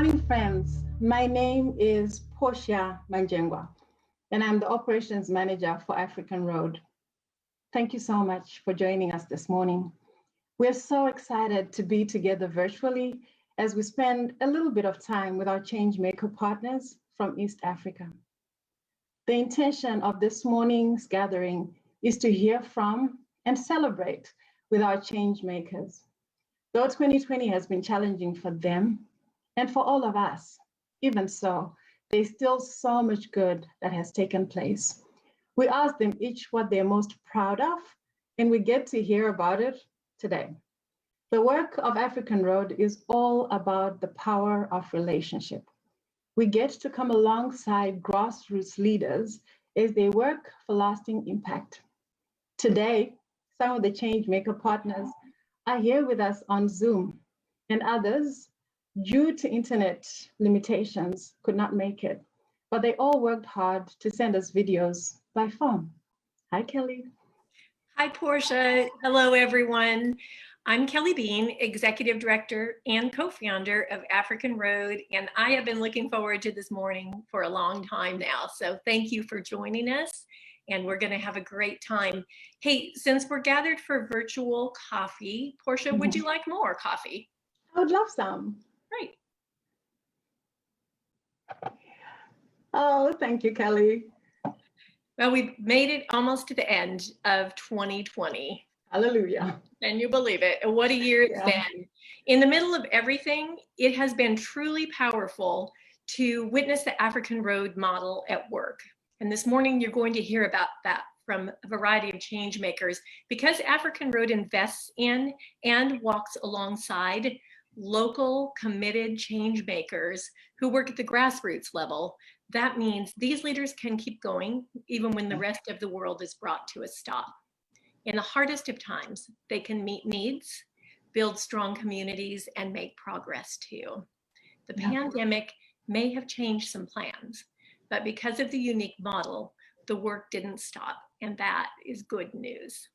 morning, friends. My name is Portia Manjengwa, and I'm the Operations Manager for African Road. Thank you so much for joining us this morning. We're so excited to be together virtually as we spend a little bit of time with our Changemaker partners from East Africa. The intention of this morning's gathering is to hear from and celebrate with our Changemakers. Though 2020 has been challenging for them and for all of us, even so, there's still so much good that has taken place. We asked them each what they're most proud of, and we get to hear about it today. The work of African Road is all about the power of relationship. We get to come alongside grassroots leaders as they work for lasting impact. Today, some of the Changemaker partners are here with us on Zoom, and others, due to internet limitations, could not make it, but they all worked hard to send us videos by phone. Hi, Kelly. Hi, Portia. Hello, everyone. I'm Kelly Bean, Executive Director and co-founder of African Road, and I have been looking forward to this morning for a long time now. So thank you for joining us, and we're going to have a great time. Hey, since we're gathered for virtual coffee, Portia, would you like more coffee? I would love some. Great. Oh, thank you, Kelly. Well, we've made it almost to the end of 2020. Hallelujah. Can you believe it? What a year it's been. In the middle of everything, it has been truly powerful to witness the African Road model at work. And this morning, you're going to hear about that from a variety of change makers, because African Road invests in and walks alongside local committed change makers who work at the grassroots level. That means these leaders can keep going even when the rest of the world is brought to a stop. In the hardest of times, they can meet needs, build strong communities, and make progress too. The pandemic may have changed some plans, but because of the unique model, the work didn't stop, and that is good news.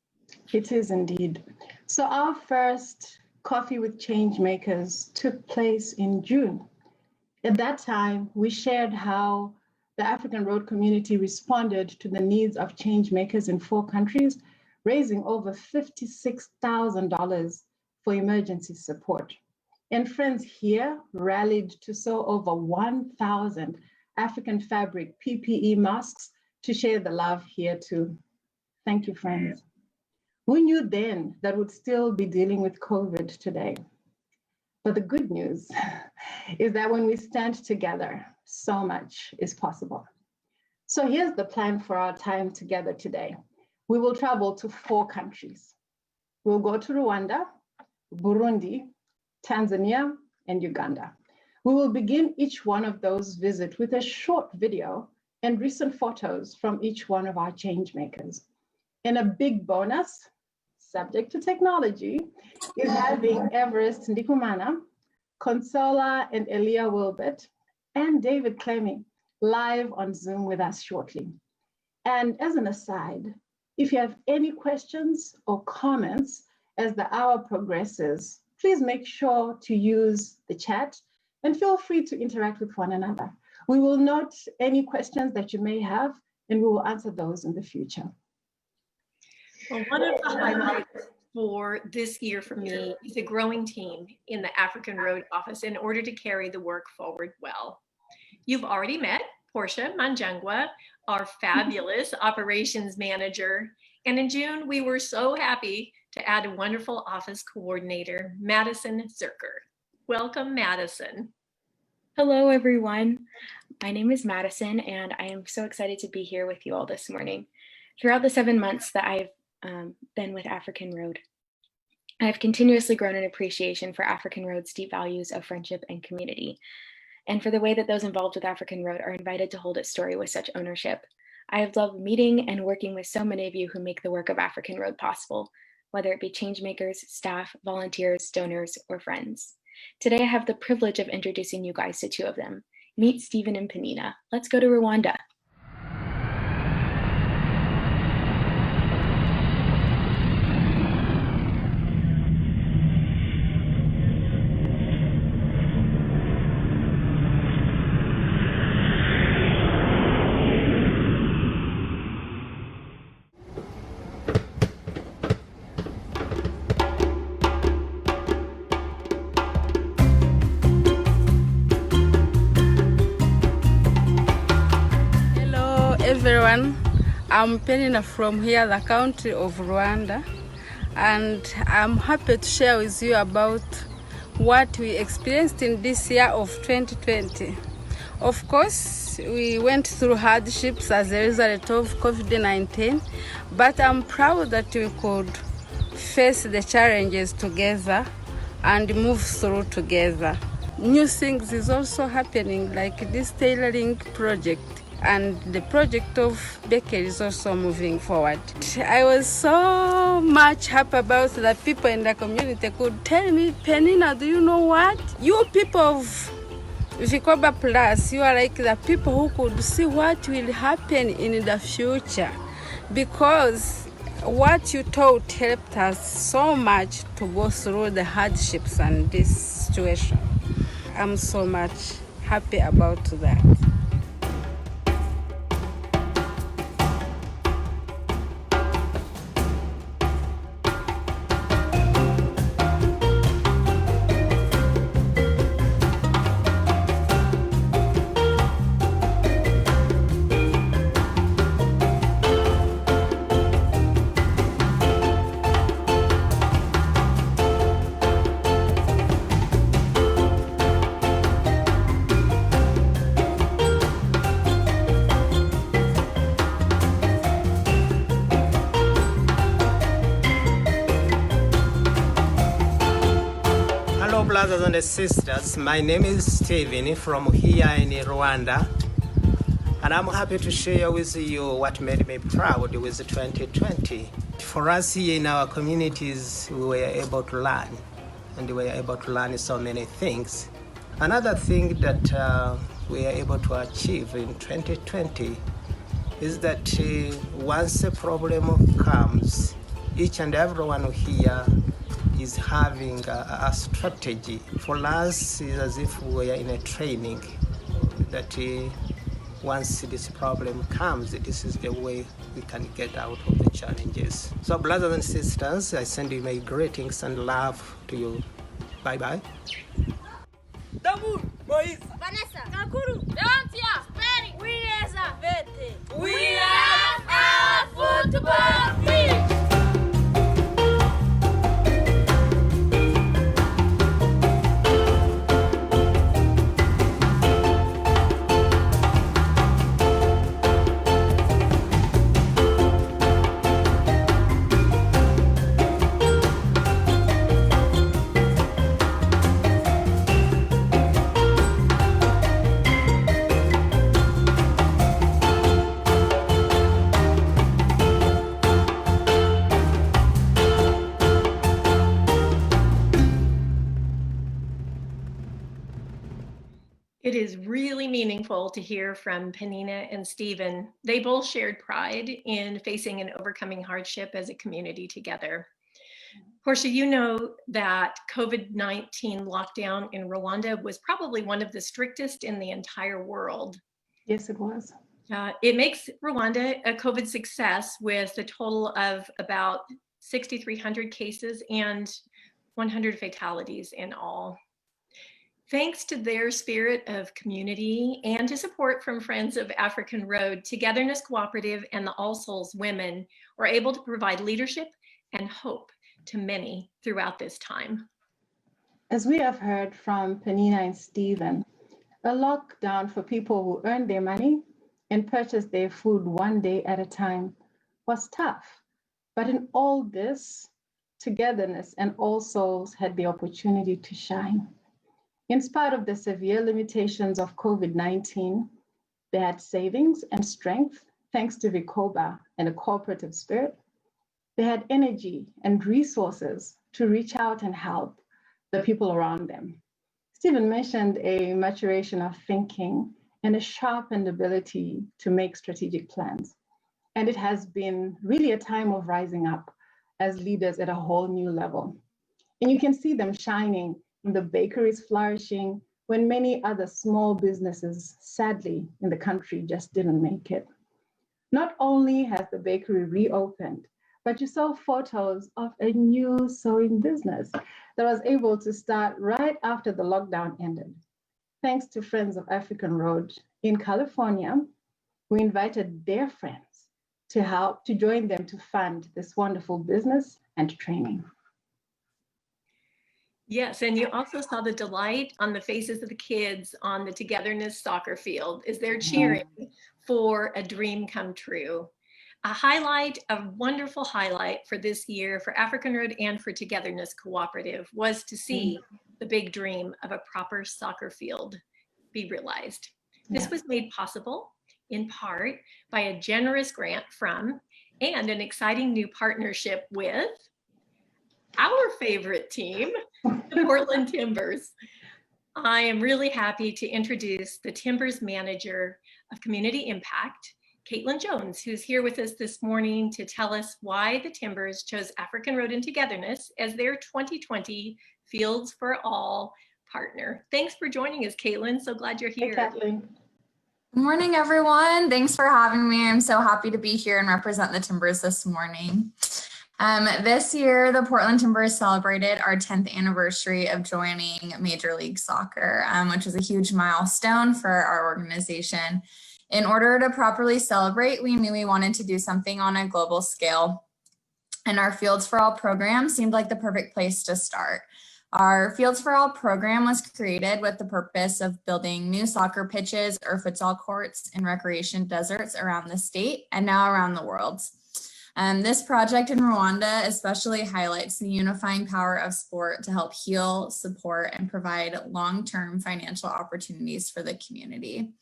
It is indeed. So our first Coffee with Changemakers took place in June. At that time, we shared how the African Road community responded to the needs of changemakers in 4 countries, raising over $56,000 for emergency support. And friends here rallied to sew over 1,000 African fabric PPE masks to share the love here too. Thank you, friends. We knew then that we'd still be dealing with COVID today. But the good news is that when we stand together, so much is possible. So here's the plan for our time together today. We will travel to 4 countries. We'll go to Rwanda, Burundi, Tanzania, and Uganda. We will begin each one of those visits with a short video and recent photos from each one of our changemakers. And a big bonus, subject to technology, is having Everest Ndikumana, Consola and Elia Wilbert, and David Clemmy live on Zoom with us shortly. And as an aside, if you have any questions or comments as the hour progresses, please make sure to use the chat and feel free to interact with one another. We will note any questions that you may have, and we will answer those in the future. Well, one of the highlights for this year for me is a growing team in the African Road office in order to carry the work forward well. You've already met Portia Manjangwa, our fabulous operations manager. And in June, we were so happy to add a wonderful office coordinator, Madison Zerker. Welcome, Madison. Hello, everyone. My name is Madison, and I am so excited to be here with you all this morning. Throughout the 7 months that I've been with African Road, I've continuously grown an appreciation for African Road's deep values of friendship and community, and for the way that those involved with African Road are invited to hold its story with such ownership. I have loved meeting and working with so many of you who make the work of African Road possible, whether it be changemakers, staff, volunteers, donors, or friends. Today, I have the privilege of introducing you guys to 2 of them. Meet Stephen and Penina. Let's go to Rwanda. everyone. I'm Penina from here, the country of Rwanda, and I'm happy to share with you about what we experienced in this year of 2020. Of course, we went through hardships as a result of COVID-19, but I'm proud that we could face the challenges together and move through together. New things is also happening, like this tailoring project, and the project of bakery is also moving forward. I was so much happy about the people in the community could tell me, Penina, do you know what? You people of Vikoba Plus, you are like the people who could see what will happen in the future, because what you taught helped us so much to go through the hardships and this situation. I'm so much happy about that. Hello, brothers and sisters. My name is Steven from here in Rwanda, and I'm happy to share with you what made me proud with 2020. For us here in our communities, we were able to learn, and we were able to learn so many things. Another thing that we are able to achieve in 2020 is that once a problem comes, each and everyone here is having a strategy. For us, it's as if we are in a training that once this problem comes, this is the way we can get out of the challenges. So brothers and sisters, I send you my greetings and love to you. Bye-bye. Damur, Moise, Vanessa, Kakuru, Dantia, Speri, Wineza, Vete. We have a football pitch. It is really meaningful to hear from Penina and Stephen. They both shared pride in facing and overcoming hardship as a community together. Portia, you know that COVID-19 lockdown in Rwanda was probably one of the strictest in the entire world. Yes, it was. It makes Rwanda a COVID success with a total of about 6,300 cases and 100 fatalities in all. Thanks to their spirit of community and to support from Friends of African Road, Togetherness Cooperative and the All Souls Women were able to provide leadership and hope to many throughout this time. As we have heard from Penina and Stephen, a lockdown for people who earn their money and purchase their food one day at a time was tough. But in all this, Togetherness and All Souls had the opportunity to shine. In spite of the severe limitations of COVID-19, they had savings and strength thanks to Vikoba and a cooperative spirit. They had energy and resources to reach out and help the people around them. Stephen mentioned a maturation of thinking and a sharpened ability to make strategic plans. And it has been really a time of rising up as leaders at a whole new level. And you can see them shining in the bakeries flourishing when many other small businesses, sadly, in the country just didn't make it. Not only has the bakery reopened, but you saw photos of a new sewing business that was able to start right after the lockdown ended. Thanks to Friends of African Road in California, we invited their friends to join them to fund this wonderful business and training. Yes, and you also saw the delight on the faces of the kids on the Togetherness soccer field as they're cheering for a dream come true. A wonderful highlight for this year for African Road and for Togetherness Cooperative was to see the big dream of a proper soccer field be realized. This was made possible in part by a generous grant from and an exciting new partnership with our favorite team, the Portland Timbers. I am really happy to introduce the Timbers Manager of Community Impact, Caitlin Jones, who's here with us this morning to tell us why the Timbers chose African Road and Togetherness as their 2020 Fields for All partner. Thanks for joining us, Caitlin. So glad you're here. Hey, Kathleen. Good morning, everyone. Thanks for having me. I'm so happy to be here and represent the Timbers this morning. This year, the Portland Timbers celebrated our 10th anniversary of joining Major League Soccer, which is a huge milestone for our organization. In order to properly celebrate, we knew we wanted to do something on a global scale, and our Fields for All program seemed like the perfect place to start. Our Fields for All program was created with the purpose of building new soccer pitches or futsal courts in recreation deserts around the state and now around the world. This project in Rwanda especially highlights the unifying power of sport to help heal, support, and provide long-term financial opportunities for the community.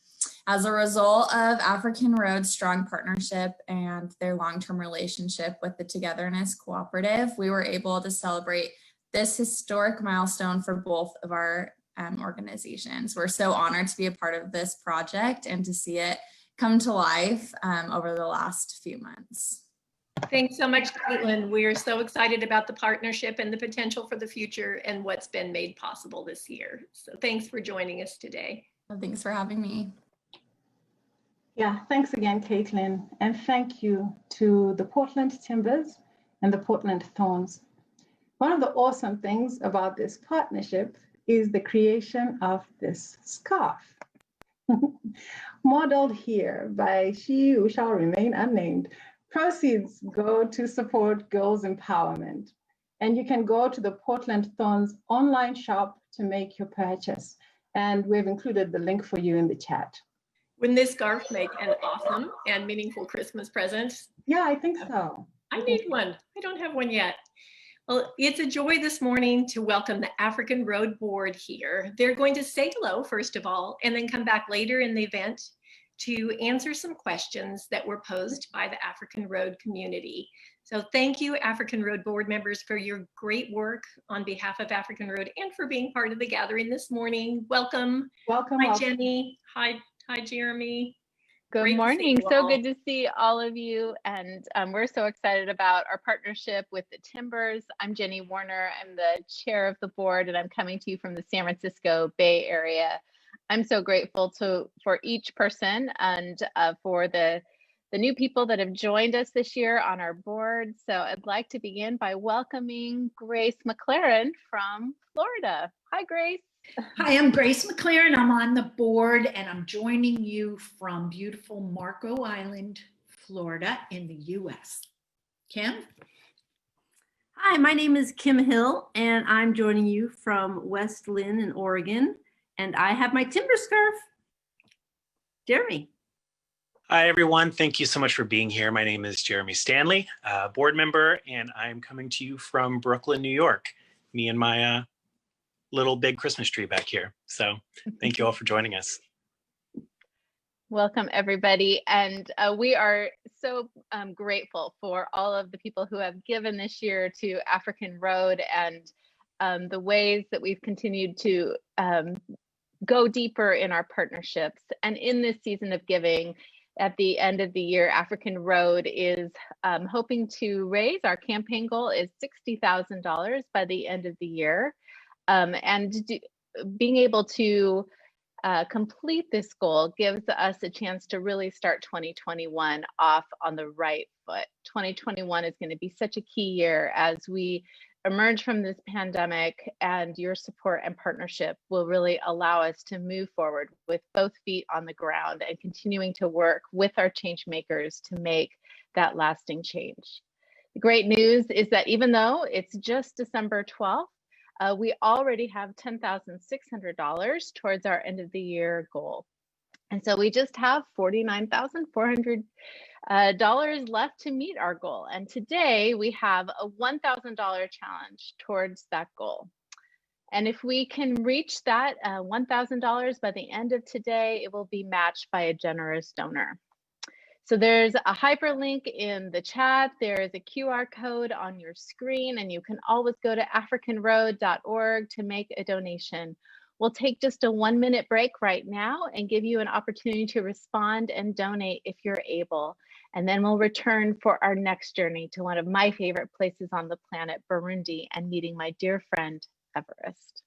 As a result of African Road's strong partnership and their long-term relationship with the Togetherness Cooperative, we were able to celebrate this historic milestone for both of our organizations. We're so honored to be a part of this project and to see it come to life over the last few months. Thanks so much, Caitlin. We are so excited about the partnership and the potential for the future and what's been made possible this year. So thanks for joining us today. Thanks for having me. Yeah, thanks again, Caitlin. And thank you to the Portland Timbers and the Portland Thorns. One of the awesome things about this partnership is the creation of this scarf. Modeled here by she who shall remain unnamed. Proceeds go to support girls' empowerment. And you can go to the Portland Thorns online shop to make your purchase. And we've included the link for you in the chat. Wouldn't this scarf make an awesome and meaningful Christmas present? Yeah, I think so. I need one. I don't have one yet. Well, it's a joy this morning to welcome the African Road Board here. They're going to say hello, first of all, and then come back later in the event to answer some questions that were posed by the African Road community. So thank you, African Road Board members, for your great work on behalf of African Road and for being part of the gathering this morning. Welcome. Welcome. Hi, Jenny. Hi, Jeremy. Good morning. So good to see all of you. And we're so excited about our partnership with the Timbers. I'm Jenny Warner. I'm the chair of the board, and I'm coming to you from the San Francisco Bay Area. I'm so grateful for each person and for the new people that have joined us this year on our board. So I'd like to begin by welcoming Grace McLaren from Florida. Hi, Grace. Hi, I'm Grace McLaren. I'm on the board and I'm joining you from beautiful Marco Island, Florida in the US. Kim? Hi, my name is Kim Hill and I'm joining you from West Lynn in Oregon, and I have my timber scarf. Jeremy. Hi, everyone. Thank you so much for being here. My name is Jeremy Stanley, board member, and I'm coming to you from Brooklyn, New York. Me and my little big Christmas tree back here. So thank you all for joining us. Welcome, everybody. And we are so grateful for all of the people who have given this year to African Road and the ways that we've continued to go deeper in our partnerships. And in this season of giving, at the end of the year, African Road is hoping to raise, our campaign goal is $60,000 by the end of the year. Being able to complete this goal gives us a chance to really start 2021 off on the right foot. 2021 is going to be such a key year as we emerge from this pandemic, and your support and partnership will really allow us to move forward with both feet on the ground and continuing to work with our change makers to make that lasting change. The great news is that even though it's just December 12th, we already have $10,600 towards our end of the year goal. And so we just have $49,400 left to meet our goal. And today we have a $1,000 challenge towards that goal. And if we can reach that $1,000 by the end of today, it will be matched by a generous donor. So there's a hyperlink in the chat. There is a QR code on your screen, and you can always go to africanroad.org to make a donation. We'll take just a 1-minute break right now and give you an opportunity to respond and donate if you're able. And then we'll return for our next journey to one of my favorite places on the planet, Burundi, and meeting my dear friend, Everest.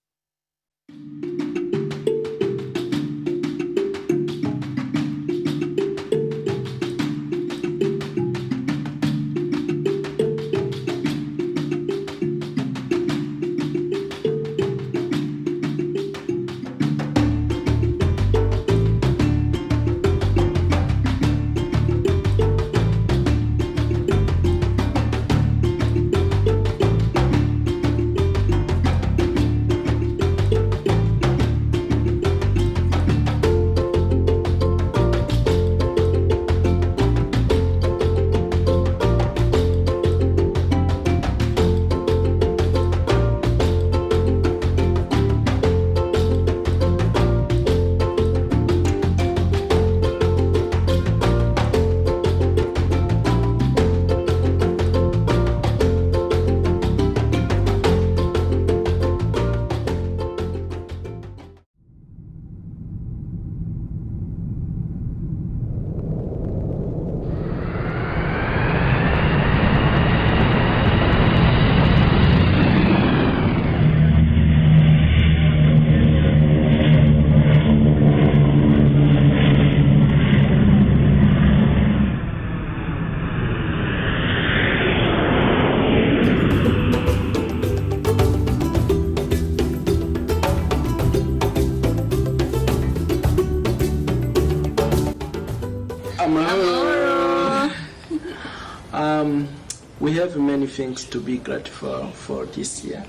We have many things to be grateful for this year.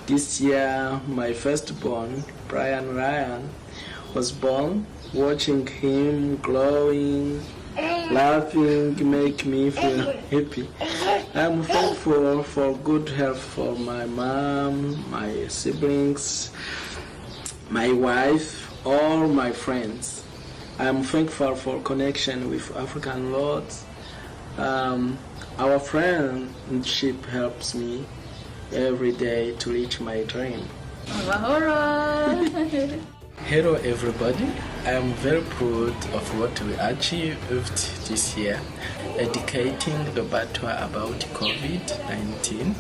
This year, my firstborn, Brian Ryan, was born. Watching him glowing, laughing, make me feel happy. I'm thankful for good health for my mom, my siblings, my wife, all my friends. I'm thankful for connection with African Lords. Our friendship helps me every day to reach my dream. Hello everybody, I am very proud of what we achieved this year, educating the battle about COVID-19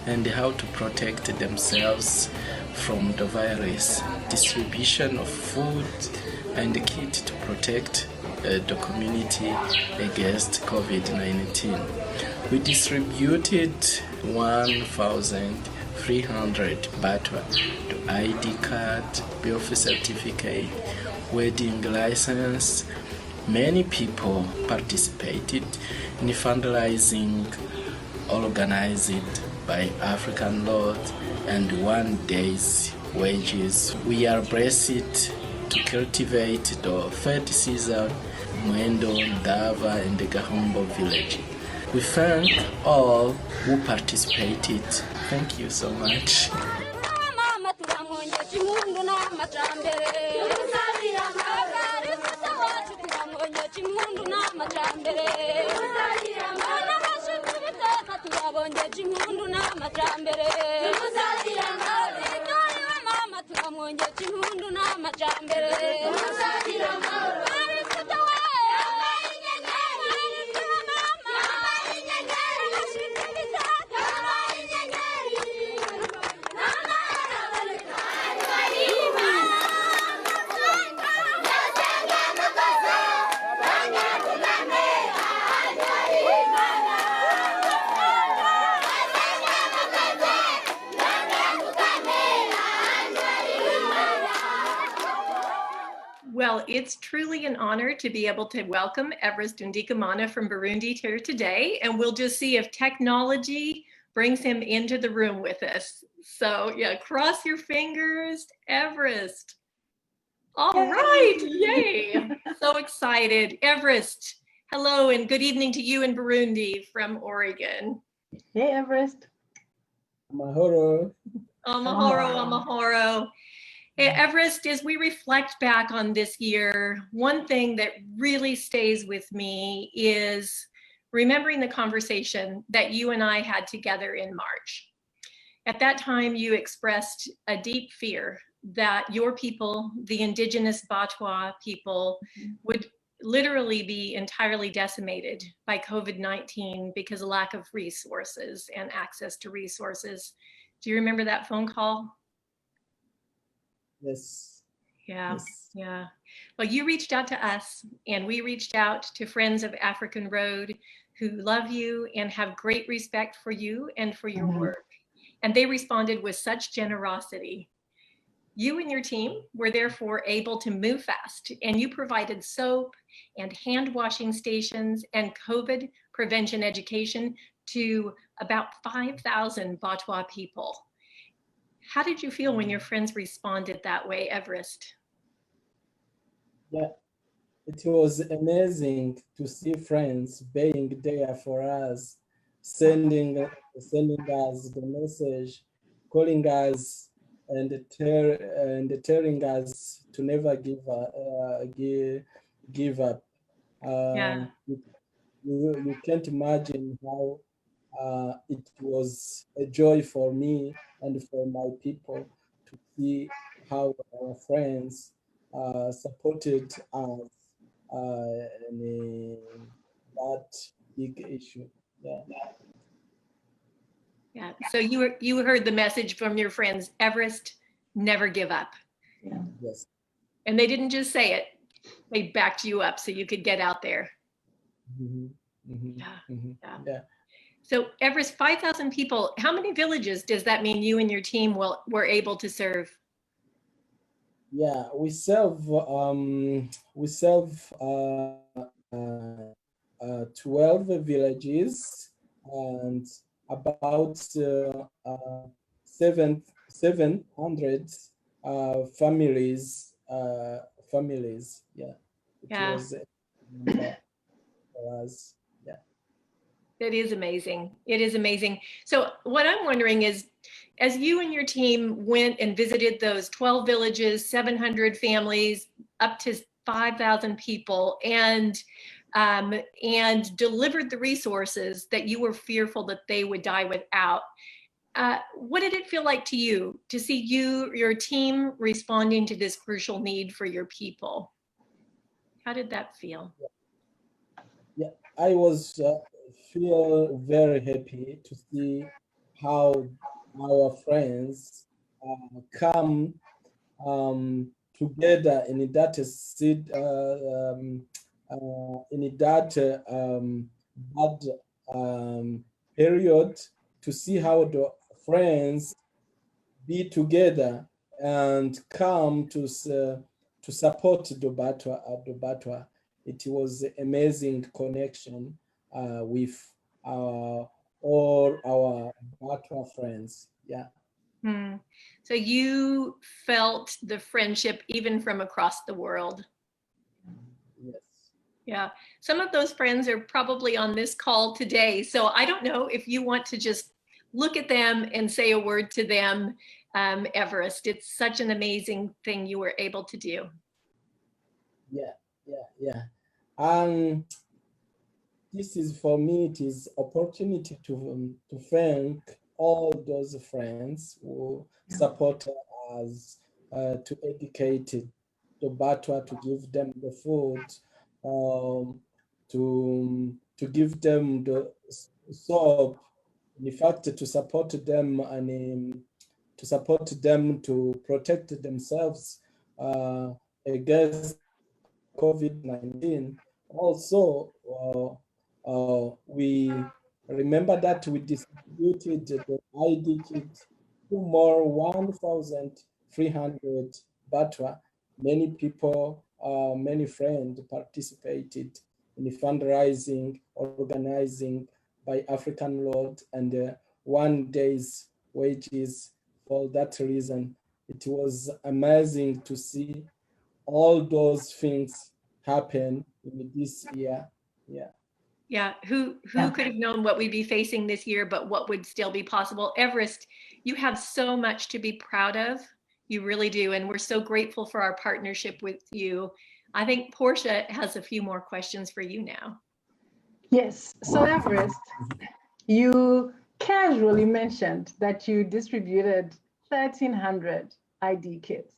and how to protect themselves from the virus, distribution of food and kit to protect the community against COVID-19. We distributed 1,300 batwa to ID card, birth certificate, wedding license. Many people participated in fundraising organized by African Lords and 1 day's wages. We are blessed to cultivate the third season, Mwendo, Ndava, and the Gahombo village. We thank all who participated. Thank you so much. Well, it's truly an honor to be able to welcome Everest Ndikumana from Burundi here today, and we'll just see if technology brings him into the room with us. So yeah, cross your fingers, Everest. All right, yay. So excited. Everest, hello and good evening to you in Burundi from Oregon. Hey, Everest. Mahoro. Amahoro, amahoro. Hey, Everest, as we reflect back on this year, one thing that really stays with me is remembering the conversation that you and I had together in March. At that time, you expressed a deep fear that your people, the indigenous Batwa people, would literally be entirely decimated by COVID-19 because of lack of resources and access to resources. Do you remember that phone call? Yes. Yeah, Yes. yeah. Well, you reached out to us and we reached out to Friends of African Road who love you and have great respect for you and for your work. And they responded with such generosity. You and your team were therefore able to move fast, and you provided soap and hand washing stations and COVID prevention education to about 5,000 Batwa people. How did you feel when your friends responded that way, Everest? Yeah, it was amazing to see friends being there for us, sending us the message, calling us, and telling us to never give up. Yeah. You can't imagine how it was a joy for me and for my people to see how our friends supported us in that big issue. Yeah. Yeah. So you heard the message from your friends, Everest, never give up. Yeah. Yes. And they didn't just say it, they backed you up so you could get out there. Mm-hmm. Mm-hmm. Yeah. Mm-hmm. Yeah. Yeah. So Everest, 5,000 people, how many villages does that mean you and your team were able to serve? Yeah, we serve 12 villages and about 700 families. Yeah, it Yeah. was a number for us. Yeah. That is amazing. It is amazing. So what I'm wondering is, as you and your team went and visited those 12 villages, 700 families, up to 5,000 people, and delivered the resources that you were fearful that they would die without, what did it feel like to you to see your team responding to this crucial need for your people? How did that feel? Yeah, I was feel very happy to see how our friends come together in that bad period, to see how the friends be together and come to support the Batwa. It was an amazing connection with all our Batwa friends. Yeah. Hmm. So you felt the friendship even from across the world. Yes. Yeah. Some of those friends are probably on this call today. So I don't know if you want to just look at them and say a word to them, Everest. It's such an amazing thing you were able to do. Yeah. This is for me, it is opportunity to thank all those friends who support us to educate the Batwa, to give them the food, to give them the soap, in fact, to support them and to protect themselves against COVID-19. Also, we remember that we distributed the ID kit to more 1,300 Batwa. Many people many friends participated in fundraising, organizing by African Road, and 1 day's wages. For that reason, it was amazing to see all those things happen in this year. Yeah. Yeah, who could have known what we'd be facing this year, but what would still be possible? Everest, you have so much to be proud of. You really do. And we're so grateful for our partnership with you. I think Portia has a few more questions for you now. Yes. So Everest, you casually mentioned that you distributed 1,300 ID kits.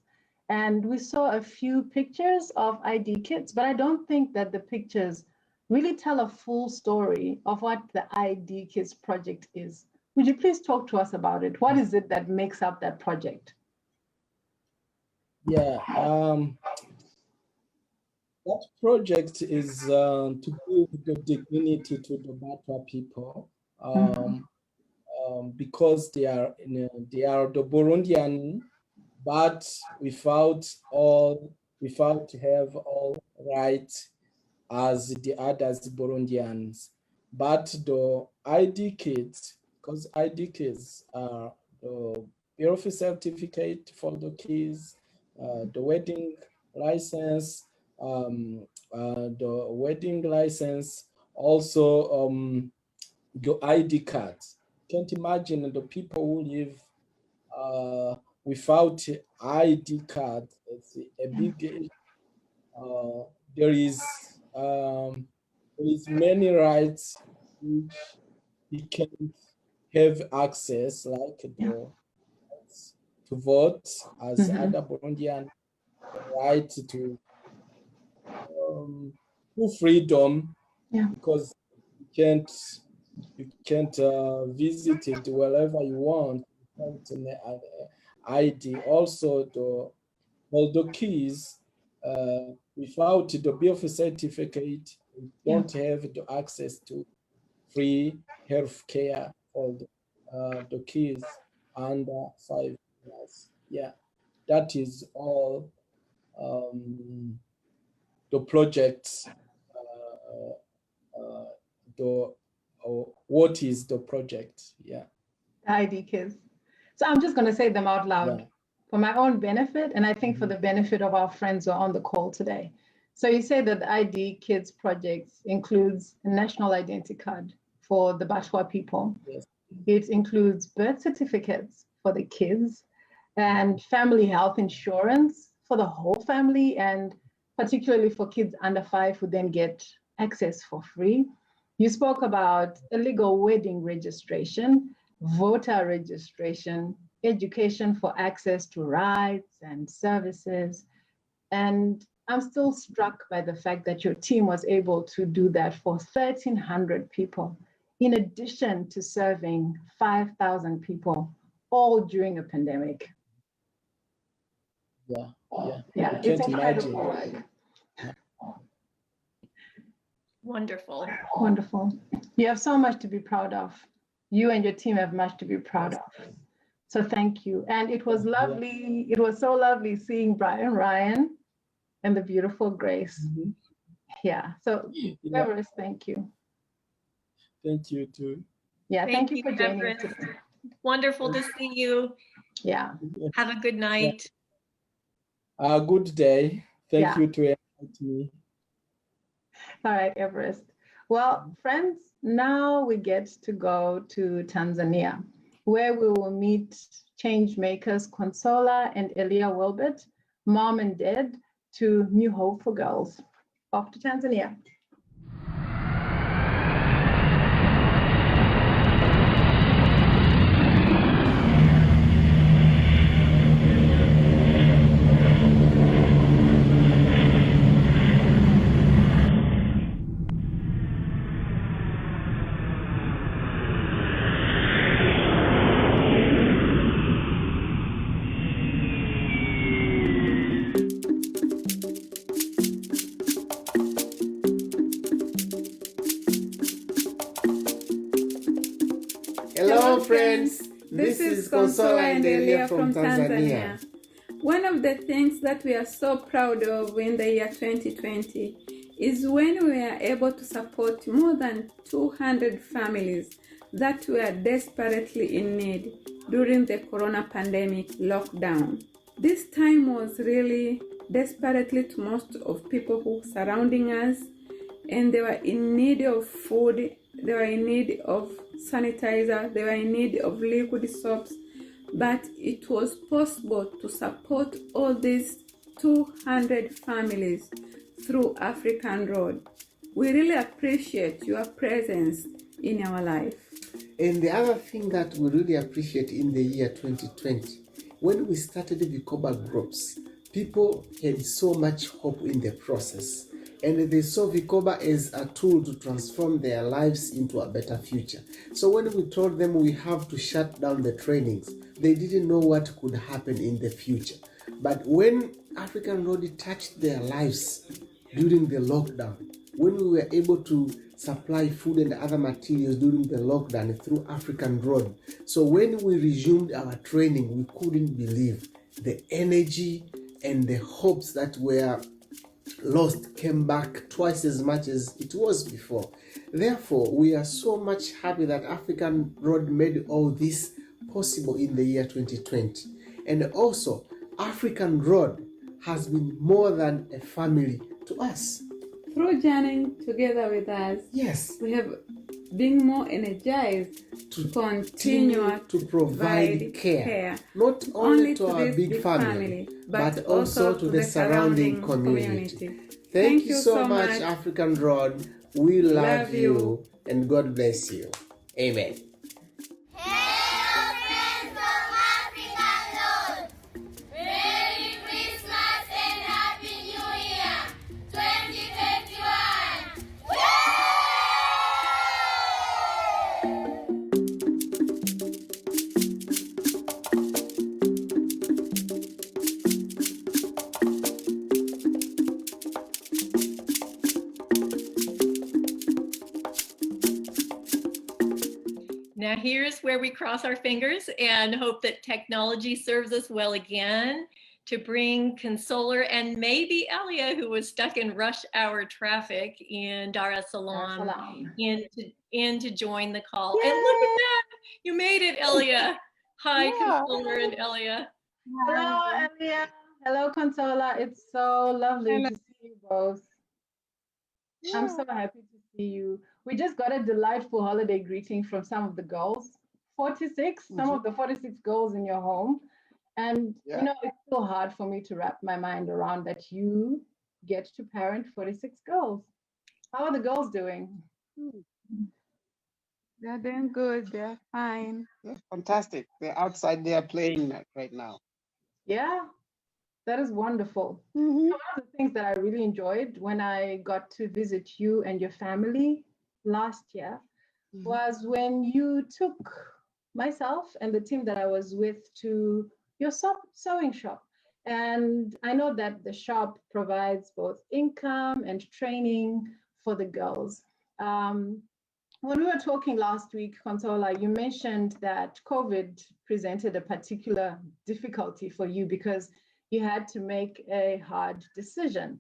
And we saw a few pictures of ID kits, but I don't think that the pictures really tell a full story of what the ID Kits project is. Would you please talk to us about it? What is it that makes up that project? Yeah, that project is to give the dignity to the Batwa people, because they are the Burundian, but without have all rights as the others Burundians. But the ID kids, because ID kids are the birth certificate for the kids, the wedding license, also the ID cards. Can't imagine the people who live without ID card. It's a big issue. There is many rights which he can't have access, like the rights to vote as other Burundian, the right to freedom, because you can't visit it wherever you want without an ID. Also, all the keys, without the birth certificate, you don't have the access to free health care for the kids under 5 years. Yeah, that is all the projects. What is the project? Yeah. ID Kids. So I'm just going to say them out loud for my own benefit, and I think for the benefit of our friends who are on the call today. So you say that the ID Kids project includes a national identity card for the Batwa people. Yes. It includes birth certificates for the kids and family health insurance for the whole family, and particularly for kids under 5 who then get access for free. You spoke about illegal wedding registration, voter registration, education for access to rights and services. And I'm still struck by the fact that your team was able to do that for 1,300 people, in addition to serving 5,000 people, all during a pandemic. Yeah. It's incredible. Wonderful. Wonderful. You have so much to be proud of. You and your team have much to be proud of. So thank you. And it was lovely. It was so lovely seeing Brian Ryan and the beautiful Grace. Yeah. So Everest, thank you. Thank you too. Yeah. Thank you for joining us Everest. today. Wonderful to see you. Yeah. Have a good night. Good day. Thank you to invite me. All right, Everest. Well, friends, now we get to go to Tanzania, where we will meet Changemakers Consola and Elia Wilbert, mom and dad to New Hope for Girls. Off to Tanzania. Hello friends, this is Consola and Elia from Tanzania. One of the things that we are so proud of in the year 2020 is when we are able to support more than 200 families that were desperately in need during the corona pandemic lockdown. This time was really desperately to most of people who were surrounding us, and they were in need of food, they were in need of sanitizer, they were in need of liquid soaps, but it was possible to support all these 200 families through African Road. We really appreciate your presence in our life. And the other thing that we really appreciate in the year 2020, when we started the Vikoba groups, people had so much hope in the process. And they saw Vikoba as a tool to transform their lives into a better future. So when we told them we have to shut down the trainings, they didn't know what could happen in the future. But when African Road touched their lives during the lockdown, when we were able to supply food and other materials during the lockdown through African Road, so when we resumed our training, we couldn't believe the energy and the hopes that were lost came back twice as much as it was before. Therefore, we are so much happy that African Road made all this possible in the year 2020. And also, African Road has been more than a family to us. Through journeying together with us, yes, we have been more energized to continue to provide care, not only to our big family, but also to the surrounding community. Thank you so much, African Road. We love you, and God bless you. Amen. Now here's where we cross our fingers and hope that technology serves us well again to bring Consoler and maybe Elia, who was stuck in rush hour traffic in Dar es Salaam, in to join the call. Yay! And look at that, you made it, Elia. Hi, Consoler and Elia. Hello, Elia. Hello, Consola. It's so lovely to see you both. Yeah. I'm so happy to see you. We just got a delightful holiday greeting from some of the girls, 46, some of the 46 girls in your home. And, you know, it's so hard for me to wrap my mind around that you get to parent 46 girls. How are the girls doing? They're doing good. They're fine. Yeah, fantastic. They're outside there playing right now. Yeah, that is wonderful. One of the things that I really enjoyed when I got to visit you and your family last year was when you took myself and the team that I was with to your sewing shop. And I know that the shop provides both income and training for the girls. When we were talking last week, Consola, you mentioned that COVID presented a particular difficulty for you because you had to make a hard decision.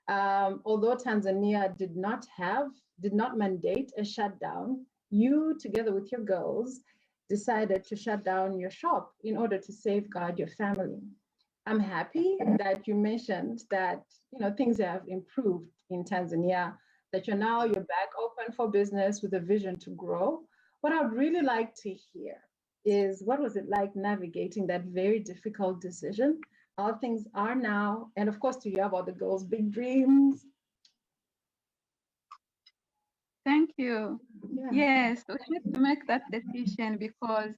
Although Tanzania did not mandate a shutdown, you, together with your girls, decided to shut down your shop in order to safeguard your family. I'm happy that you mentioned that, you know, things have improved in Tanzania, that you're back open for business with a vision to grow. What I'd really like to hear is, what was it like navigating that very difficult decision? How things are now, and of course to hear about the girls' big dreams. Thank you. Yeah. Yes, we had to make that decision because,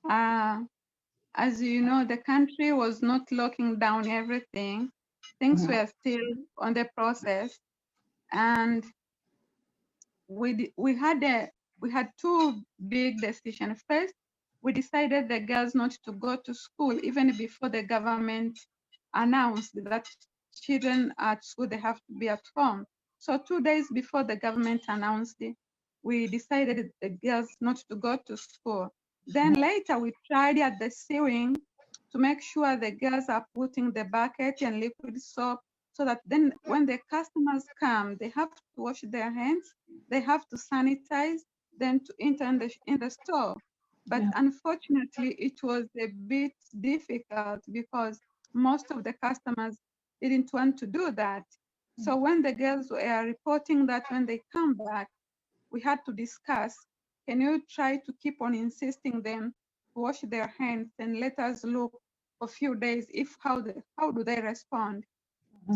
as you know, the country was not locking down everything. Things were still on the process, and we had two big decisions. First, we decided the girls not to go to school even before the government announced that children at school, they have to be at home. So 2 days before the government announced it, we decided the girls not to go to school. Then later we tried at the sewing to make sure the girls are putting the bucket and liquid soap so that then when the customers come, they have to wash their hands, they have to sanitize, then to enter in the store. But unfortunately, it was a bit difficult because most of the customers didn't want to do that. So when the girls were reporting that when they come back, we had to discuss, can you try to keep on insisting them to wash their hands and let us look for a few days if how do they respond?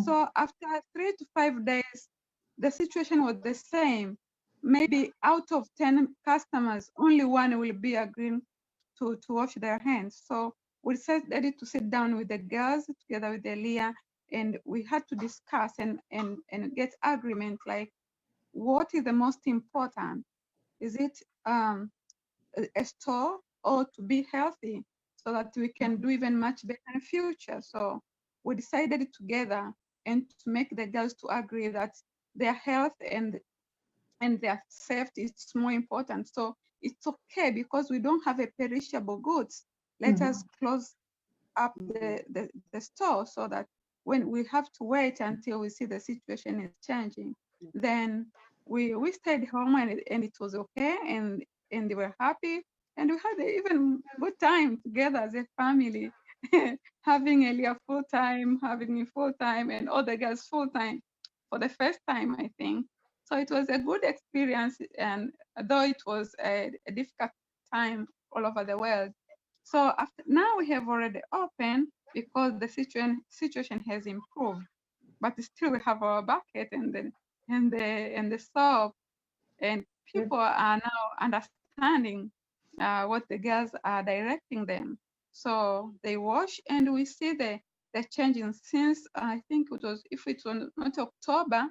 So after 3 to 5 days, the situation was the same. Maybe out of 10 customers, only one will be agreeing to wash their hands. So we decided to sit down with the girls together with Elia, and we had to discuss and get agreement, like what is the most important? Is it a store or to be healthy so that we can do even much better in the future? So we decided together and to make the girls to agree that their health and their safety is more important. So it's okay because we don't have a perishable goods. Let us close up the store so that when we have to wait until we see the situation is changing, then we stayed home and it was okay, and they were happy, and we had even good time together as a family, having Elia full time, having me full time, and all the girls full time for the first time, I think. So it was a good experience, and though it was a difficult time all over the world. So after, now we have already opened because the situation has improved, but still we have our bucket and the soap, and people are now understanding what the girls are directing them. So they wash, and we see the changing since I think it was, if it was not October,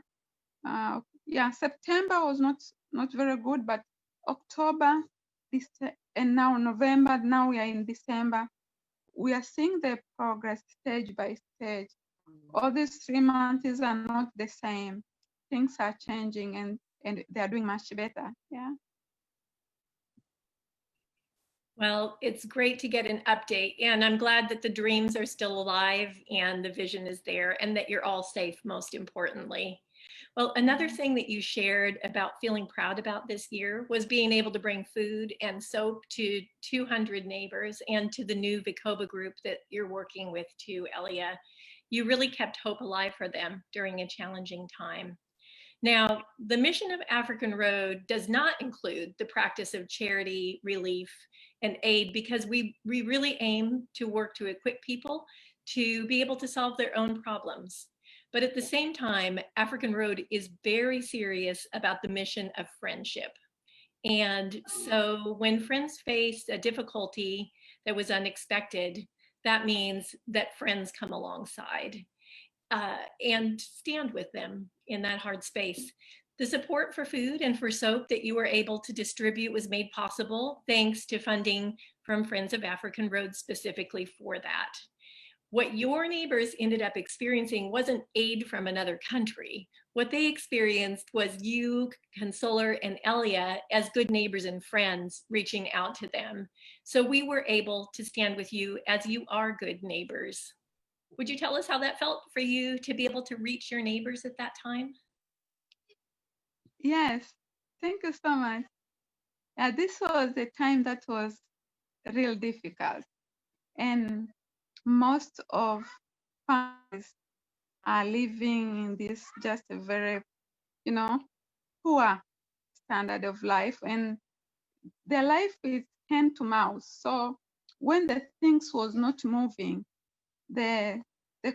September was not very good, but October, and now November, now we are in December. We are seeing the progress stage by stage. All these 3 months are not the same. Things are changing, and they are doing much better. Yeah. Well, it's great to get an update, and I'm glad that the dreams are still alive and the vision is there and that you're all safe, most importantly. Well, another thing that you shared about feeling proud about this year was being able to bring food and soap to 200 neighbors and to the new Vikoba group that you're working with too, Elia. You really kept hope alive for them during a challenging time. Now, the mission of African Road does not include the practice of charity, relief, and aid because we really aim to work to equip people to be able to solve their own problems. But at the same time, African Road is very serious about the mission of friendship. And so when friends faced a difficulty that was unexpected, that means that friends come alongside and stand with them in that hard space. The support for food and for soap that you were able to distribute was made possible thanks to funding from Friends of African Road specifically for that. What your neighbors ended up experiencing wasn't aid from another country. What they experienced was you, Consoler, and Elia as good neighbors and friends reaching out to them. So we were able to stand with you as you are good neighbors. Would you tell us how that felt for you to be able to reach your neighbors at that time? Yes, thank you so much. This was a time that was real difficult, and most of families are living in this just a very, poor standard of life, and their life is hand to mouth. So when the things was not moving, the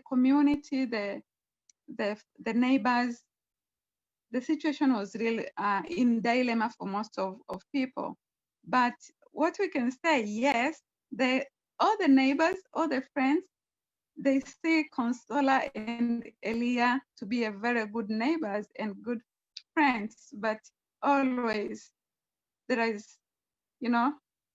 community, the neighbors, the situation was really in dilemma for most of people. But what we can say, yes, all the neighbors, all the friends, they see Consola and Elia to be a very good neighbors and good friends, but always there is, you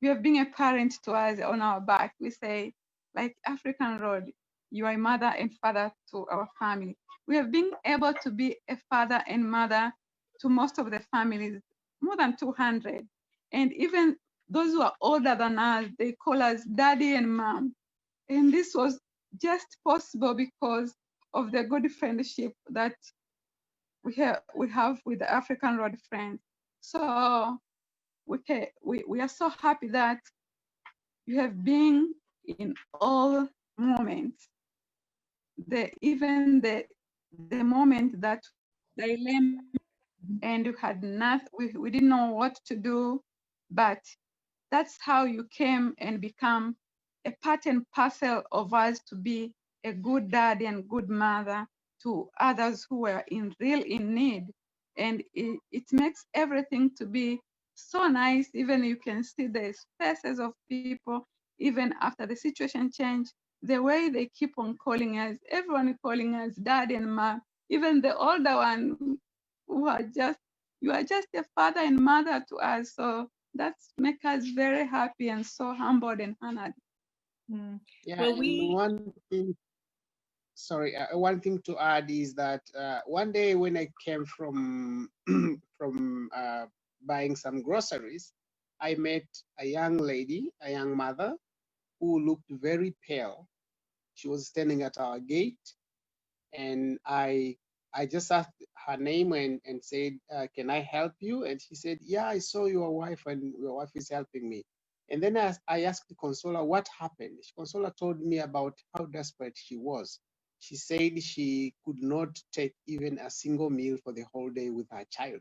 have been a parent to us on our back. We say, like African Road, you are a mother and father to our family. We have been able to be a father and mother to most of the families, more than 200. And even those who are older than us, they call us daddy and mom. And this was just possible because of the good friendship that we have with the African Road Friends. So we are so happy that you have been in all moments. Even the moment that dilemma and you had nothing, we didn't know what to do, but that's how you came and become a part and parcel of us to be a good dad and good mother to others who were in need. And it makes everything to be so nice. Even you can see the faces of people, even after the situation changed, the way they keep on calling us, everyone calling us dad and mom, even the older one who are just, you are just a father and mother to us. So that's make us very happy and so humbled and honored. Yeah, Well, and one thing, sorry, one thing to add is that one day when I came from from buying some groceries, I met a young lady, a young mother, who looked very pale. She was standing at our gate, and I just asked her name and said, "Can I help you?" And she said, "Yeah, I saw your wife, and your wife is helping me." And then I asked Consola what happened. Consola told me about how desperate she was. She said she could not take even a single meal for the whole day with her child.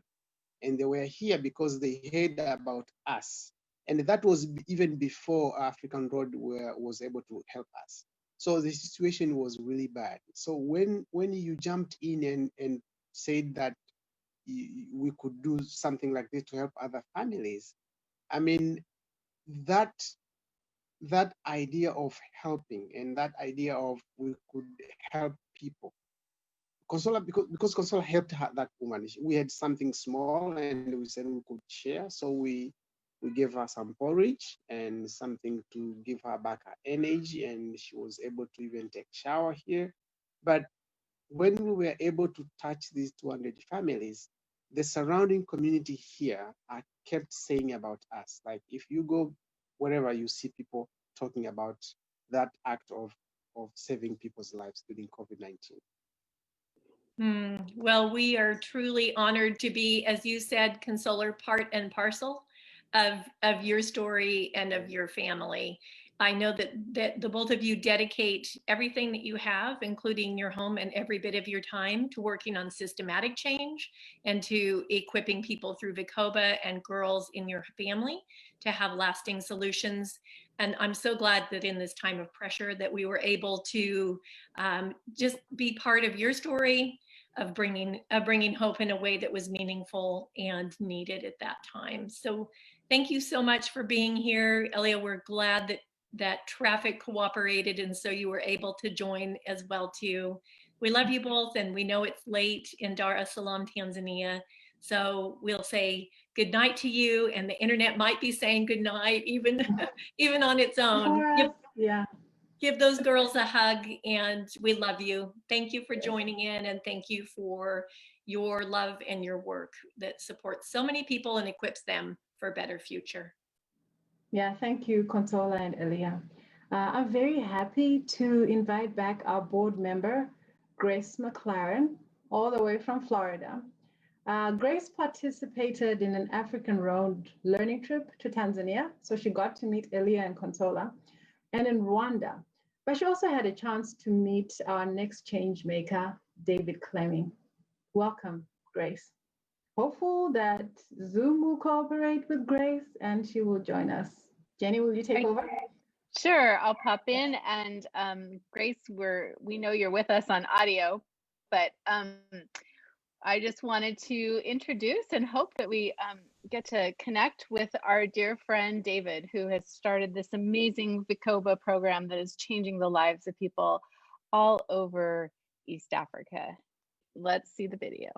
And they were here because they heard about us. And that was even before African Road was able to help us. So the situation was really bad. So when you jumped in and said that we could do something like this to help other families, I mean, that idea of helping and that idea of we could help people. Consola, because Consola helped her, that woman. We had something small and we said we could share. So we gave her some porridge and something to give her back her energy, and she was able to even take shower here. But when we were able to touch these 200 families, the surrounding community here kept saying about us. Like if you go wherever, you see people talking about that act of saving people's lives during COVID-19. Well, we are truly honored to be, as you said, Consoler, part and parcel of your story and of your family. I know that the both of you dedicate everything that you have, including your home and every bit of your time, to working on systematic change and to equipping people through Vikoba and girls in your family to have lasting solutions. And I'm so glad that in this time of pressure that we were able to just be part of your story, of bringing hope in a way that was meaningful and needed at that time. So thank you so much for being here. Elia, we're glad that traffic cooperated and so you were able to join as well too. We love you both, and we know it's late in Dar es Salaam, Tanzania. So we'll say good night to you, and the internet might be saying good night even on its own. Give those girls a hug, and we love you. Thank you for joining in, and thank you for your love and your work that supports so many people and equips them for a better future. Yeah, thank you, Consola and Elia. I'm very happy to invite back our board member, Grace McLaren, all the way from Florida. Grace participated in an African Road learning trip to Tanzania, so she got to meet Elia and Consola, and in Rwanda. But she also had a chance to meet our next change maker, David Clemming. Welcome, Grace. Hopeful that Zoom will cooperate with Grace and she will join us. Jenny, will you take over? Sure, I'll pop in. And Grace, we know you're with us on audio, but I just wanted to introduce and hope that we get to connect with our dear friend David, who has started this amazing Vikoba program that is changing the lives of people all over East Africa. Let's see the video.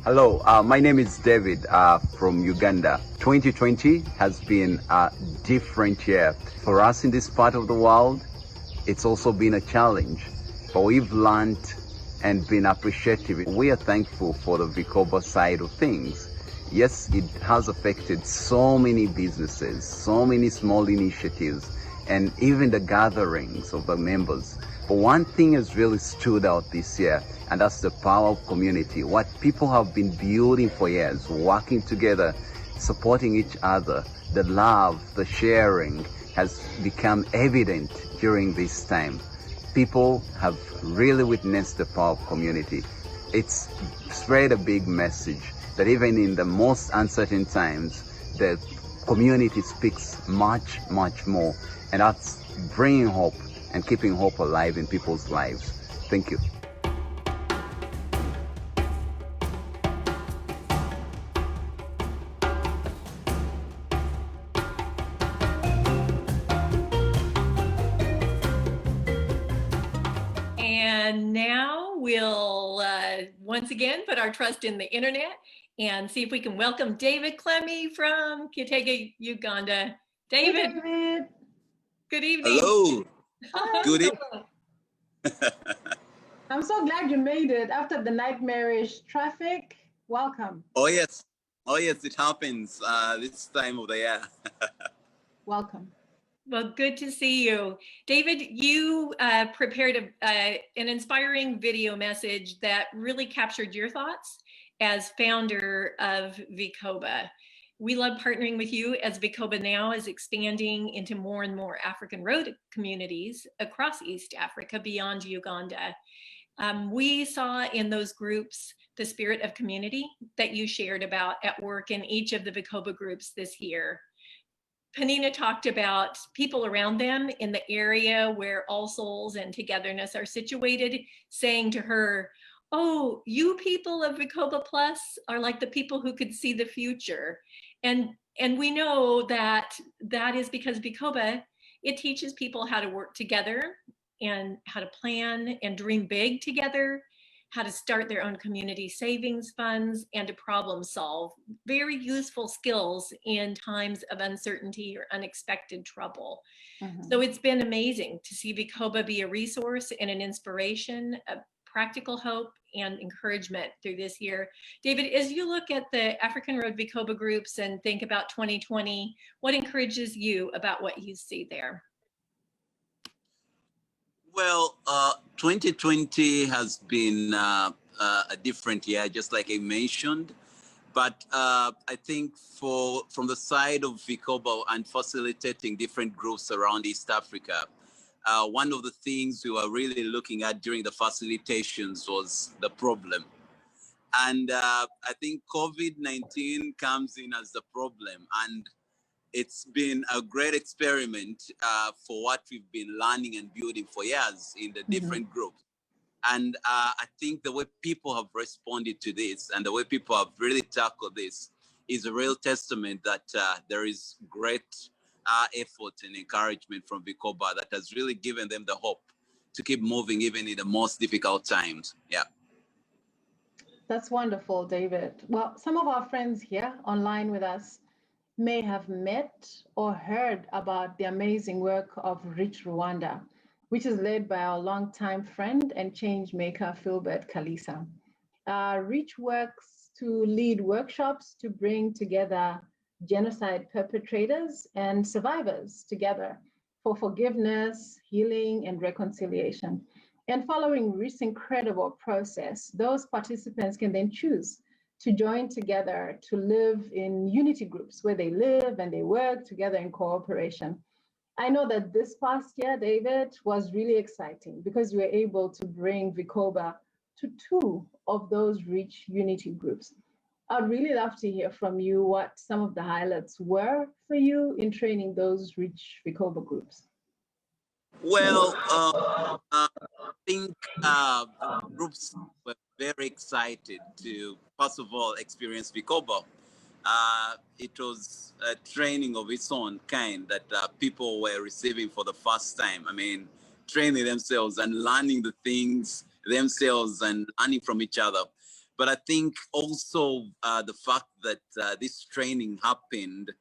Hello, my name is David from Uganda. 2020 has been a different year. For us in this part of the world, it's also been a challenge, but we've learned and been appreciative. We are thankful for the Vikoba side of things. Yes, it has affected so many businesses, so many small initiatives, and even the gatherings of the members. But one thing has really stood out this year, and that's the power of community. What people have been building for years, working together, supporting each other, the love, the sharing has become evident during this time. People have really witnessed the power of community. It's spread a big message that even in the most uncertain times, the community speaks much, much more. And that's bringing hope and keeping hope alive in people's lives. Thank you. And now we'll once again put our trust in the internet and see if we can welcome David Clemmy from Kitega, Uganda. David, Hey, David. Good evening. Hello. Hi. Good evening. I'm so glad you made it after the nightmarish traffic. Welcome. Oh yes, it happens this time of the year. Welcome. Well, good to see you. David, you prepared an inspiring video message that really captured your thoughts as founder of Vikoba. We love partnering with you as Vikoba now is expanding into more and more African road communities across East Africa beyond Uganda. We saw in those groups the spirit of community that you shared about at work in each of the Vikoba groups this year. Panina talked about people around them in the area where All Souls and Togetherness are situated, saying to her, "Oh, you people of Vikoba Plus are like the people who could see the future." And we know that that is because Vikoba, it teaches people how to work together and how to plan and dream big together, how to start their own community savings funds, and to problem solve. Very useful skills in times of uncertainty or unexpected trouble. So it's been amazing to see Vikoba be a resource and an inspiration, a practical hope and encouragement through this year. David, as you look at the African Road Vikoba groups and think about 2020, what encourages you about what you see there? Well, 2020 has been a different year, just like I mentioned. But I think from the side of Vikoba and facilitating different groups around East Africa, one of the things we were really looking at during the facilitations was the problem. And I think COVID-19 comes in as the problem. And it's been a great experiment for what we've been learning and building for years in the different groups. And I think the way people have responded to this and the way people have really tackled this is a real testament that there is great effort and encouragement from Vikoba that has really given them the hope to keep moving even in the most difficult times. Yeah. That's wonderful, David. Well, some of our friends here online with us may have met or heard about the amazing work of Reach Rwanda, which is led by our longtime friend and change maker, Philbert Kalisa. Reach works to lead workshops to bring together genocide perpetrators and survivors together for forgiveness, healing, and reconciliation. And following Reach's incredible process, those participants can then choose to join together to live in unity groups where they live and they work together in cooperation. I know that this past year, David, was really exciting because we were able to bring Vikoba to 2 of those Reach unity groups. I'd really love to hear from you what some of the highlights were for you in training those Reach Vikoba groups. Well, I think the groups were very excited to, first of all, experience Vikoba. It was a training of its own kind that people were receiving for the first time. I mean, training themselves and learning the things themselves and learning from each other. But I think also the fact that this training happened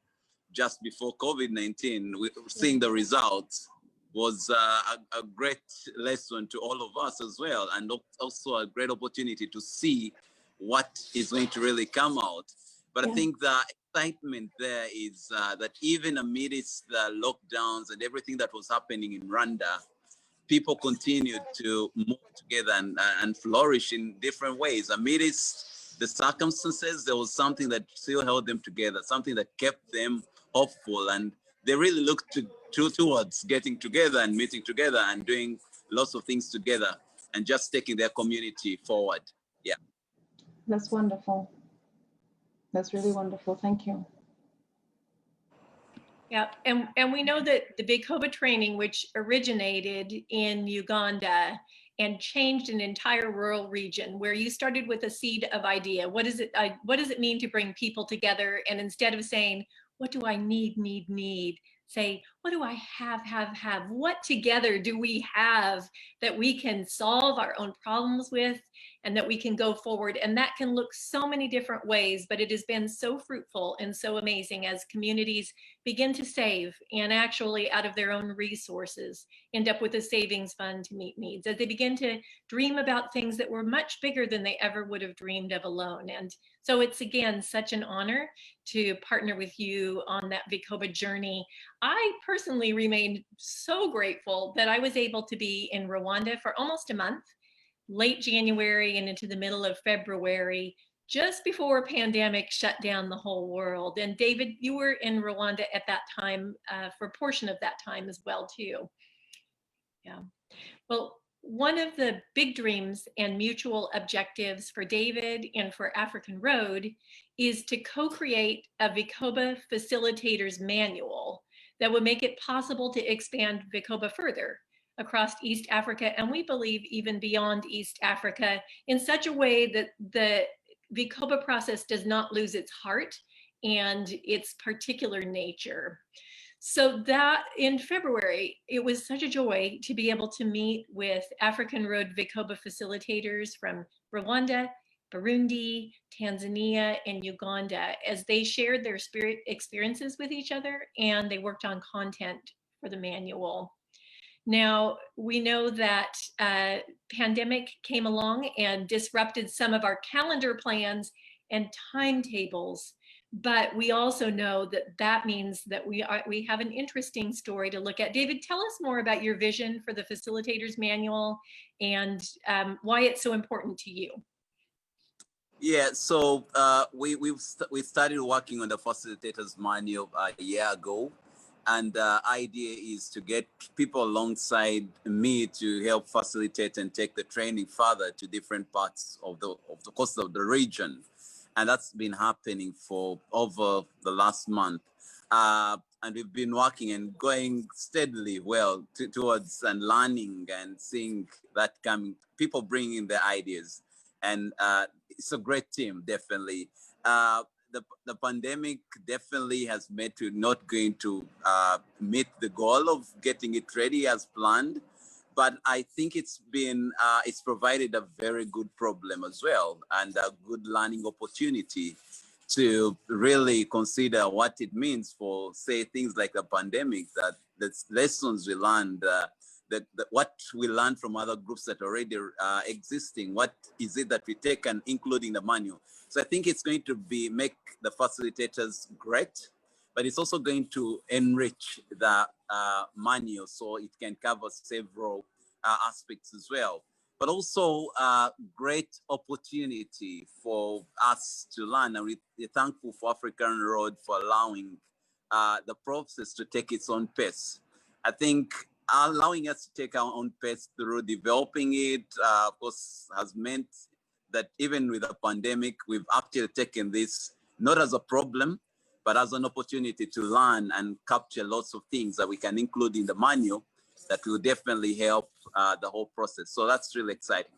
just before COVID-19, seeing the results was a great lesson to all of us as well, and also a great opportunity to see what is going to really come out. But I think the excitement there is that even amidst the lockdowns and everything that was happening in Rwanda, people continued to move together and flourish in different ways. Amidst the circumstances, there was something that still held them together, something that kept them hopeful, and they really looked towards getting together and meeting together and doing lots of things together and just taking their community forward. Yeah. That's wonderful. That's really wonderful. Thank you. Yeah, and we know that the Vikoba training, which originated in Uganda and changed an entire rural region, where you started with a seed of idea. What does it mean to bring people together? And instead of saying, what do I need, say, what do I have? What together do we have that we can solve our own problems with and that we can go forward? And that can look so many different ways, but it has been so fruitful and so amazing as communities begin to save and actually out of their own resources end up with a savings fund to meet needs, as they begin to dream about things that were much bigger than they ever would have dreamed of alone. And so it's, again, such an honor to partner with you on that Vikoba journey. I personally remained so grateful that I was able to be in Rwanda for almost a month, late January and into the middle of February, just before a pandemic shut down the whole world. And David, you were in Rwanda at that time, for a portion of that time as well, too. Yeah. Well, one of the big dreams and mutual objectives for David and for African Road is to co-create a Vikoba Facilitators Manual that would make it possible to expand Vikoba further across East Africa, and we believe even beyond East Africa, in such a way that the Vikoba process does not lose its heart and its particular nature. So that in February, it was such a joy to be able to meet with African Road Vikoba facilitators from Rwanda, Burundi, Tanzania, and Uganda, as they shared their experiences with each other and they worked on content for the manual. Now, we know that pandemic came along and disrupted some of our calendar plans and timetables, but we also know that that means that we have an interesting story to look at. David, tell us more about your vision for the Facilitators Manual and why it's so important to you. Yeah, so we started working on the Facilitators Manual a year ago. And the idea is to get people alongside me to help facilitate and take the training further to different parts of the coast of the region. And that's been happening for over the last month. And we've been working and going steadily well towards and learning and seeing that coming, people bringing their ideas. And it's a great team, definitely. The pandemic definitely has made to not going to meet the goal of getting it ready as planned, but I think it's provided a very good problem as well and a good learning opportunity to really consider what it means for, say, things like the pandemic, that the lessons we learned, what we learned from other groups that are already existing, what is it that we take and including the manual. So I think it's going to make the facilitators great, but it's also going to enrich the manual so it can cover several aspects as well. But also a great opportunity for us to learn, and we're thankful for African Road for allowing the process to take its own pace. I think allowing us to take our own pace through developing it, of course, has meant that even with the pandemic, we've actually taken this not as a problem, but as an opportunity to learn and capture lots of things that we can include in the manual that will definitely help the whole process. So that's really exciting.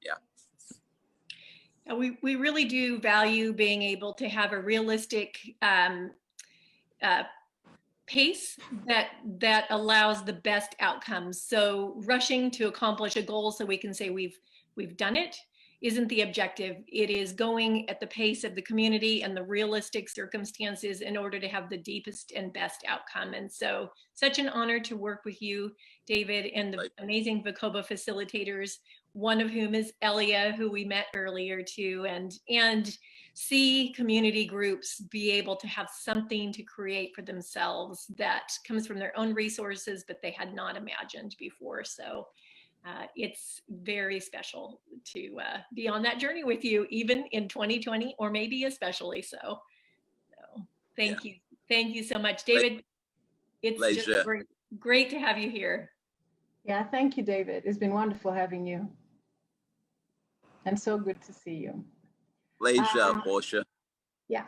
Yeah. We really do value being able to have a realistic pace that allows the best outcomes. So rushing to accomplish a goal so we can say we've done it isn't the objective. It is going at the pace of the community and the realistic circumstances in order to have the deepest and best outcome. And so such an honor to work with you, David, and the amazing Vikoba facilitators, one of whom is Elia, who we met earlier too, and see community groups be able to have something to create for themselves that comes from their own resources, but they had not imagined before. So it's very special to be on that journey with you, even in 2020, or maybe especially so. So thank you. Thank you so much, David. It's just great to have you here. Yeah, thank you, David. It's been wonderful having you. And so good to see you. Pleasure, Portia. Yeah.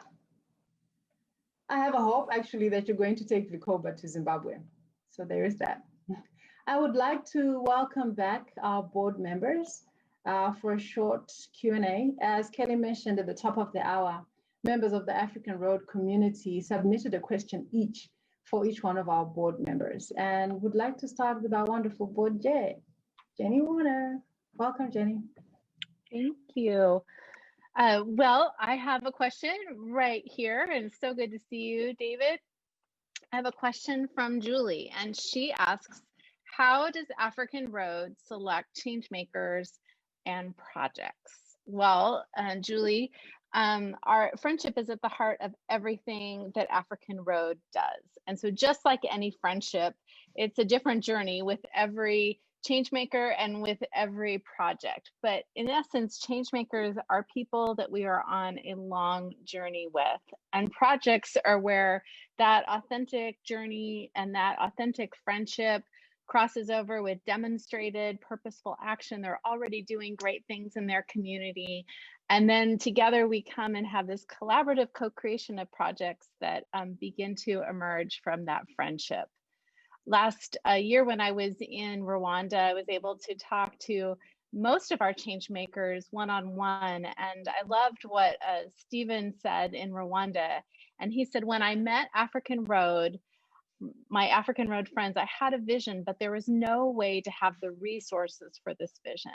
I have a hope, actually, that you're going to take Vikoba to Zimbabwe. So there is that. I would like to welcome back our board members for a short Q&A. As Kelly mentioned at the top of the hour, members of the African Road community submitted a question each for each one of our board members. And would like to start with our wonderful board J, Jenny Warner. Welcome, Jenny. Thank you. Well, I have a question right here, and it's so good to see you, David. I have a question from Julie, and she asks, how does African Road select change makers and projects? Well, Julie, our friendship is at the heart of everything that African Road does. And so just like any friendship, it's a different journey with every changemaker and with every project. But in essence, changemakers are people that we are on a long journey with. And projects are where that authentic journey and that authentic friendship crosses over with demonstrated purposeful action. They're already doing great things in their community. And then together we come and have this collaborative co-creation of projects that begin to emerge from that friendship. Last year when I was in Rwanda, I was able to talk to most of our change makers one-on-one, and I loved what Stephen said in Rwanda. And he said, when I met African Road, my African Road friends, I had a vision, but there was no way to have the resources for this vision.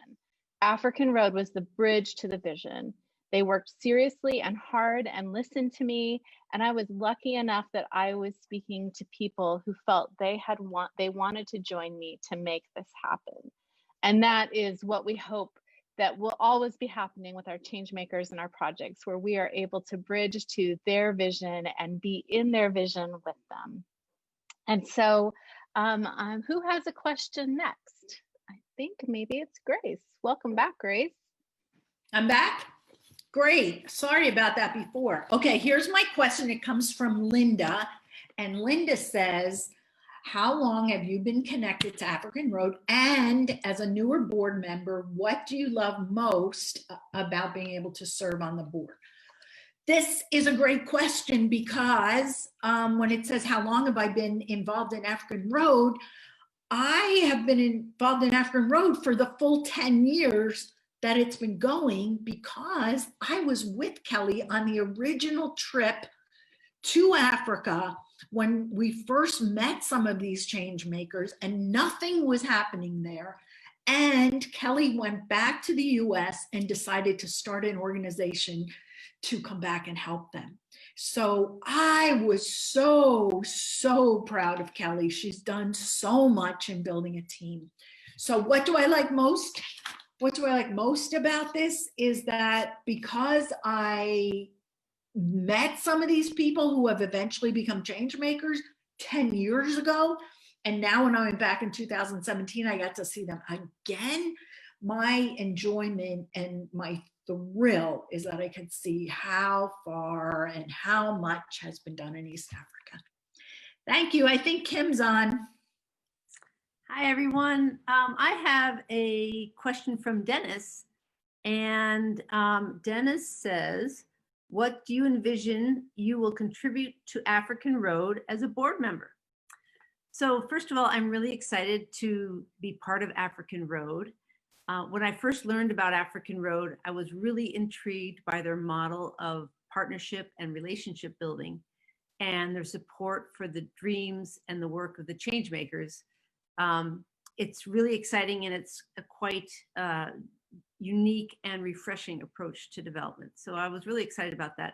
African Road was the bridge to the vision. They worked seriously and hard and listened to me. And I was lucky enough that I was speaking to people who felt they wanted to join me to make this happen. And that is what we hope that will always be happening with our change makers and our projects, where we are able to bridge to their vision and be in their vision with them. And so who has a question next? I think maybe it's Grace. Welcome back, Grace. I'm back. Great. Sorry about that before. Okay, here's my question. It comes from Linda. And Linda says, how long have you been connected to African Road? And as a newer board member, what do you love most about being able to serve on the board? This is a great question because when it says, how long have I been involved in African Road? I have been involved in African Road for the full 10 years that it's been going, because I was with Kelly on the original trip to Africa when we first met some of these change makers and nothing was happening there. And Kelly went back to the US and decided to start an organization to come back and help them. So I was so proud of Kelly. She's done so much in building a team. So what do I like most? What do I like most about this is that because I met some of these people who have eventually become change makers 10 years ago, and now when I'm back in 2017, I got to see them again. My enjoyment and my thrill is that I could see how far and how much has been done in East Africa. Thank you. I think Kim's on. Hi, everyone. I have a question from Dennis. And Dennis says, what do you envision you will contribute to African Road as a board member? So first of all, I'm really excited to be part of African Road. When I first learned about African Road, I was really intrigued by their model of partnership and relationship building and their support for the dreams and the work of the change makers. It's really exciting, and it's a quite unique and refreshing approach to development. So I was really excited about that.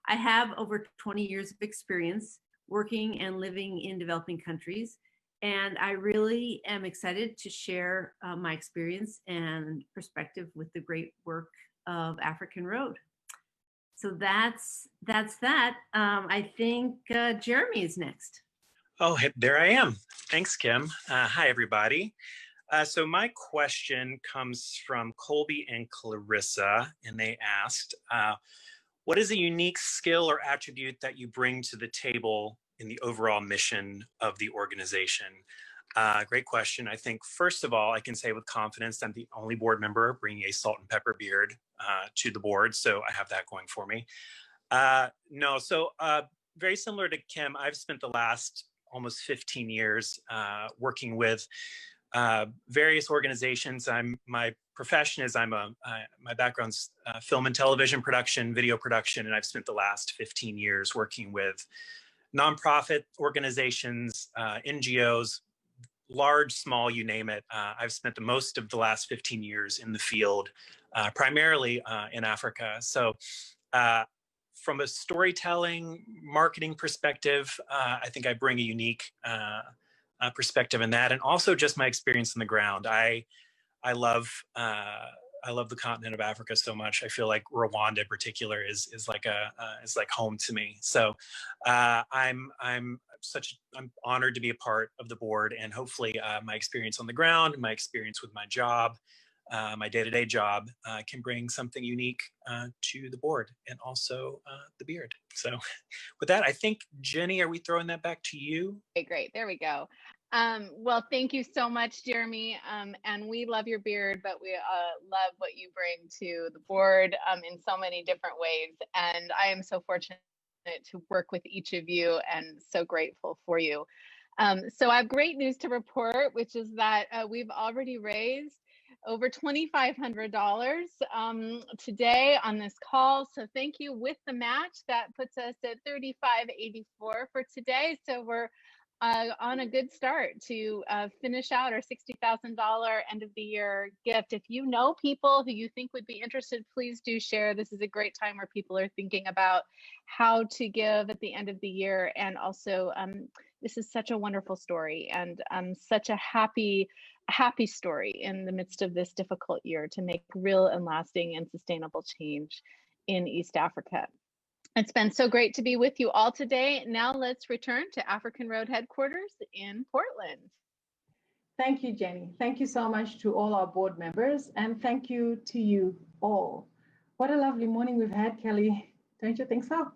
I have over 20 years of experience working and living in developing countries, and I really am excited to share my experience and perspective with the great work of African Road. So that's that. I think Jeremy is next. Oh, there I am. Thanks, Kim. Hi, everybody. So my question comes from Colby and Clarissa, and they asked, what is a unique skill or attribute that you bring to the table in the overall mission of the organization? Great question. I think, first of all, I can say with confidence I'm the only board member bringing a salt and pepper beard to the board, so I have that going for me. Very similar to Kim, I've spent the last almost 15 years working with various organizations. My profession is my background's film and television production, video production, and I've spent the last 15 years working with nonprofit organizations, NGOs, large, small, you name it. I've spent the most of the last 15 years in the field, primarily in Africa. So from a storytelling, marketing perspective, I think I bring a unique perspective in that, and also just my experience on the ground. I love the continent of Africa so much. I feel like Rwanda in particular is like home to me. So I'm honored to be a part of the board, and hopefully my experience on the ground, my experience with my job, my day-to-day job can bring something unique to the board, and also the beard. So with that, I think, Jenny, are we throwing that back to you? Okay, great. There we go. Well, thank you so much, Jeremy. And we love your beard, but we love what you bring to the board in so many different ways. And I am so fortunate to work with each of you and so grateful for you. So I have great news to report, which is that we've already raised over $2,500 today on this call. So thank you. With the match, that puts us at $3,584 for today. So we're on a good start to finish out our $60,000 end of the year gift. If you know people who you think would be interested, please do share. This is a great time where people are thinking about how to give at the end of the year. And also, this is such a wonderful story, and such a happy story in the midst of this difficult year to make real and lasting and sustainable change in East Africa. It's been so great to be with you all today. Now let's return to African Road headquarters in Portland. Thank you, Jenny. Thank you so much to all our board members, and thank you to you all. What a lovely morning we've had, Kelly. Don't you think so?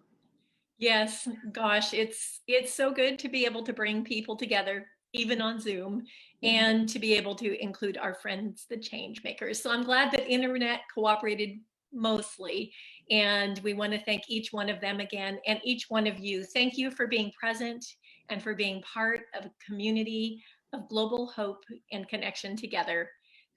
Yes, gosh, it's so good to be able to bring people together, even on Zoom, and to be able to include our friends, the Changemakers. So I'm glad that internet cooperated mostly, and we want to thank each one of them again, and each one of you. Thank you for being present and for being part of a community of global hope and connection together.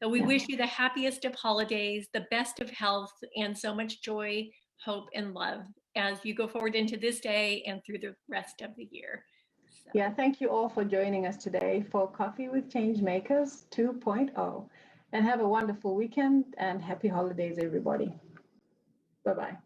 So we wish you the happiest of holidays, the best of health, and so much joy, hope, and love as you go forward into this day and through the rest of the year. So. Yeah, thank you all for joining us today for Coffee with Changemakers 2.0. And have a wonderful weekend and happy holidays, everybody. Bye-bye.